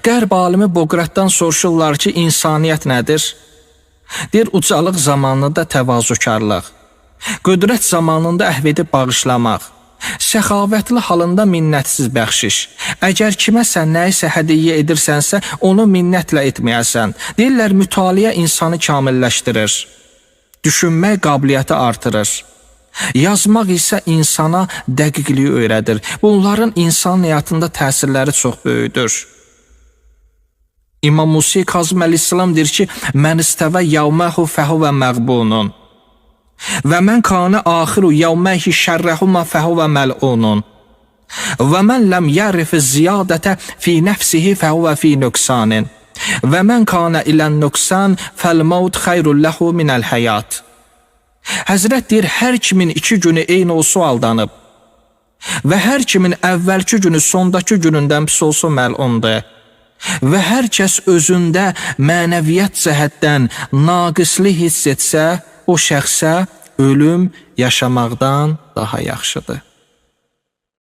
Qərb alimi Boqratdan soruşurlar ki, insaniyyət nədir? Deyir, ucalıq zamanında təvazukarlıq, qüdrət zamanında əhvedi bağışlamaq, səxavətli halında minnətsiz bəxşiş. Əgər kiməsə nəyisə hədiyyə edirsənsə, onu minnətlə etməyəsən. Deyirlər, mütaliə insanı kamilləşdirir, düşünmək qabiliyyəti artırır. Yazmaq isə insana dəqiqliyi öyrədir. Bunların insan həyatında təsirləri çox böyüdür. İmam Musa Kazım əleyhissalam deyir ki, mən istəvə yavməhu fəhuvə məğbunun və mən kanə axiru yavməhi şərrəhumə fəhuvə məl'unun və mən ləm yərifi ziyadətə fi nəfsihi fəhuvə fi nöqsanin və mən kanə ilən nöqsan fəl-məvd xeyrul ləhu minəl həyat. Həzrət deyir, hər kimin 2 günü eyni olsa aldanıb və hər kimin əvvəlki günü sondakı günündən pis olsa məlundur və hər kəs özündə mənəviyyat cəhətdən naqislik hiss etsə, o şəxsə ölüm yaşamaqdan daha yaxşıdır.